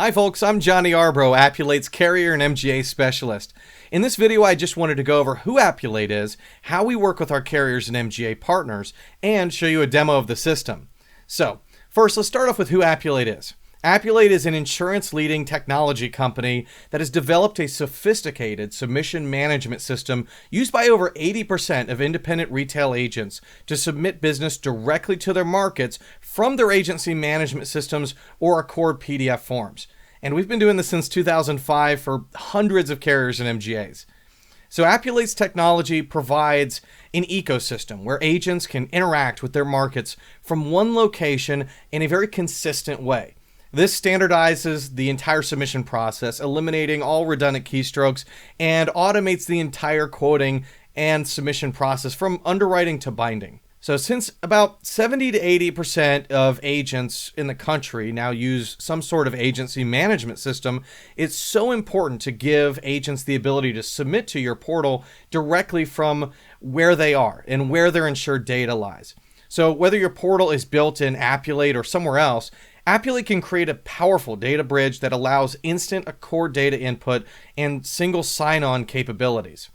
Hi folks, I'm Johnny Arbro, Appulate's carrier and MGA specialist. In this video, I just wanted to go over who Appulate is, how we work with our carriers and MGA partners, and show you a demo of the system. So, first, let's start off with who Appulate is. Appulate is an insurance-leading technology company that has developed a sophisticated submission management system used by over 80% of independent retail agents to submit business directly to their markets from their agency management systems or Accord PDF forms. And we've been doing this since 2005 for hundreds of carriers and MGAs. So Appulate's technology provides an ecosystem where agents can interact with their markets from one location in a very consistent way. This standardizes the entire submission process, eliminating all redundant keystrokes, and automates the entire quoting and submission process from underwriting to binding. So since about 70 to 80% of agents in the country now use some sort of agency management system, it's so important to give agents the ability to submit to your portal directly from where they are and where their insured data lies. So whether your portal is built in Appulate or somewhere else, Appulate can create a powerful data bridge that allows instant Accord data input and single sign-on capabilities.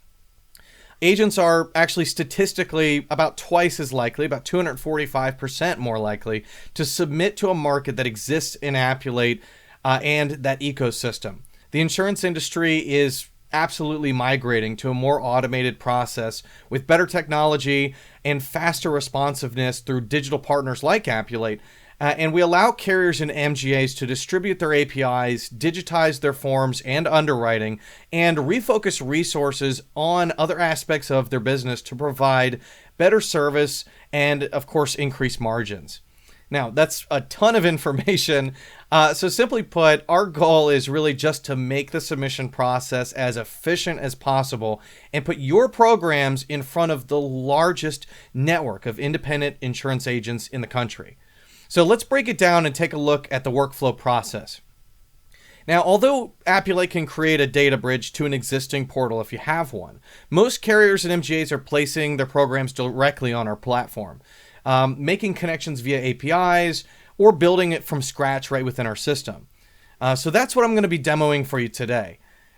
Agents are actually statistically about twice as likely, about 245% more likely, to submit to a market that exists in Appulate and that ecosystem. The insurance industry is absolutely migrating to a more automated process with better technology and faster responsiveness through digital partners like Appulate. And we allow carriers and MGAs to distribute their APIs, digitize their forms and underwriting, and refocus resources on other aspects of their business to provide better service and, of course, increase margins. Now, that's a ton of information. So simply put, our goal is really just to make the submission process as efficient as possible and put your programs in front of the largest network of independent insurance agents in the country. So let's break it down and take a look at the workflow process. Now, although Appulate can create a data bridge to an existing portal if you have one, most carriers and MGAs are placing their programs directly on our platform, making connections via APIs or building it from scratch right within our system. So that's what I'm going to be demoing for you today.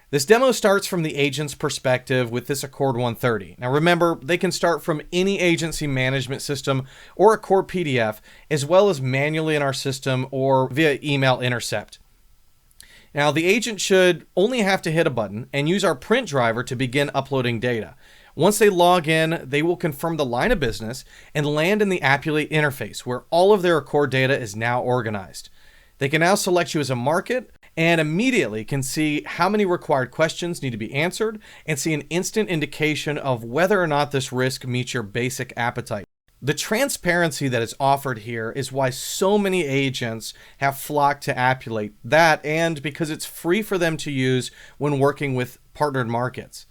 This demo starts from the agent's perspective with this Accord 130. Now remember, they can start from any agency management system or Accord PDF, as well as manually in our system or via email intercept. Now the agent should only have to hit a button and use our print driver to begin uploading data. Once they log in, they will confirm the line of business and land in the Appulate interface, where all of their Accord data is now organized. They can now select you as a market and immediately can see how many required questions need to be answered and see an instant indication of whether or not this risk meets your basic appetite. The transparency that is offered here is why so many agents have flocked to Appulate, that and because it's free for them to use when working with partnered markets.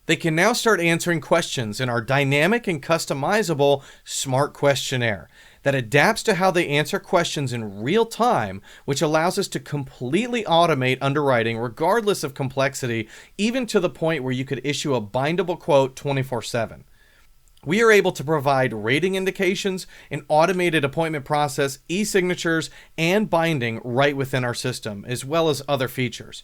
They can now start answering questions in our dynamic and customizable smart questionnaire that adapts to how they answer questions in real time, which allows us to completely automate underwriting regardless of complexity, even to the point where you could issue a bindable quote 24/7. We are able to provide rating indications, an automated appointment process, e-signatures, and binding right within our system, as well as other features.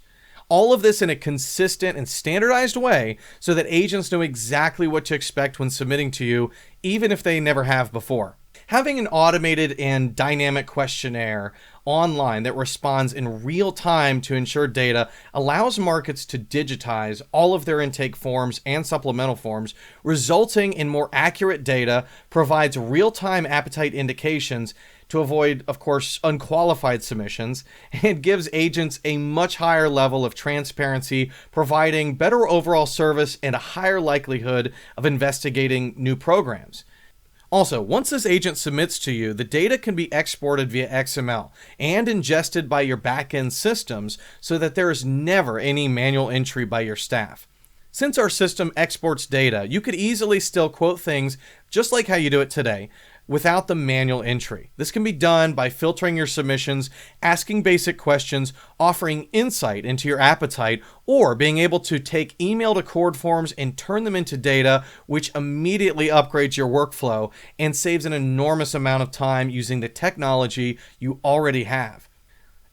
All of this in a consistent and standardized way so that agents know exactly what to expect when submitting to you, even if they never have before. Having an automated and dynamic questionnaire online that responds in real time to insured data allows markets to digitize all of their intake forms and supplemental forms, resulting in more accurate data, provides real-time appetite indications to avoid, of course, unqualified submissions, and gives agents a much higher level of transparency, providing better overall service and a higher likelihood of investigating new programs. Also, once this agent submits to you, the data can be exported via XML and ingested by your back-end systems so that there is never any manual entry by your staff. Since our system exports data, you could easily still quote things just like how you do it today, without the manual entry. This can be done by filtering your submissions, asking basic questions, offering insight into your appetite, or being able to take emailed Accord forms and turn them into data, which immediately upgrades your workflow and saves an enormous amount of time using the technology you already have.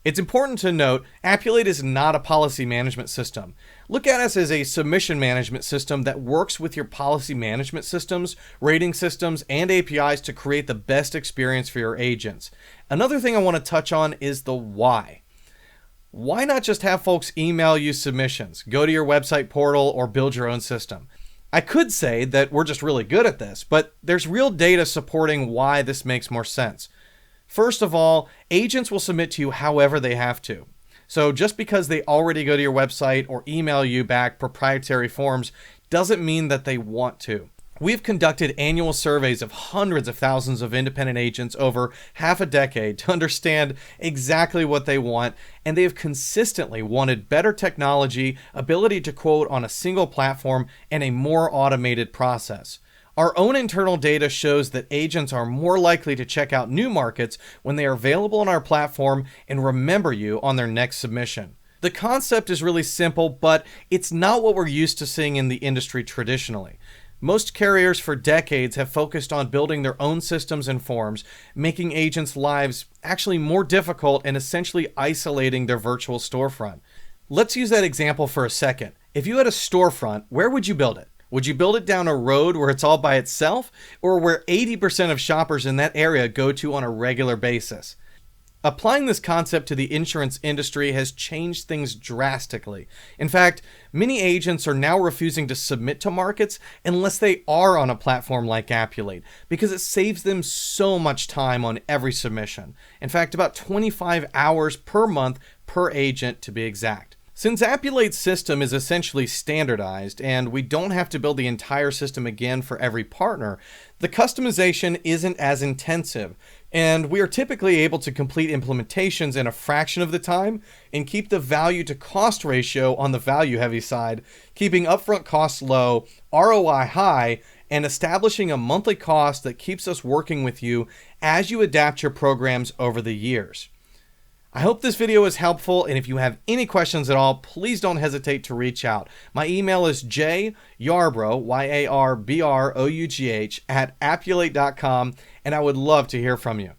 It's important to note, Appulate is not a policy management system. Look at us as a submission management system that works with your policy management systems, rating systems, and APIs to create the best experience for your agents. Another thing I want to touch on is the why. Why not just have folks email you submissions, go to your website portal, or build your own system? I could say that we're just really good at this, but there's real data supporting why this makes more sense. First of all, agents will submit to you however they have to. So just because they already go to your website or email you back proprietary forms doesn't mean that they want to. We've conducted annual surveys of hundreds of thousands of independent agents over half a decade to understand exactly what they want, and they have consistently wanted better technology, ability to quote on a single platform, and a more automated process. Our own internal data shows that agents are more likely to check out new markets when they are available on our platform and remember you on their next submission. The concept is really simple, but it's not what we're used to seeing in the industry traditionally. Most carriers for decades have focused on building their own systems and forms, making agents' lives actually more difficult and essentially isolating their virtual storefront. Let's use that example for a second. If you had a storefront, where would you build it? Would you build it down a road where it's all by itself, or where 80% of shoppers in that area go to on a regular basis? Applying this concept to the insurance industry has changed things drastically. In fact, many agents are now refusing to submit to markets unless they are on a platform like Appulate, because it saves them so much time on every submission. In fact, about 25 hours per month per agent to be exact. Since Appulate's system is essentially standardized and we don't have to build the entire system again for every partner, the customization isn't as intensive, and we are typically able to complete implementations in a fraction of the time and keep the value to cost ratio on the value heavy side, keeping upfront costs low, ROI high, and establishing a monthly cost that keeps us working with you as you adapt your programs over the years. I hope this video was helpful, and if you have any questions at all, please don't hesitate to reach out. My email is jyarbrough, Y-A-R-B-R-O-U-G-H, @appulate.com, and I would love to hear from you.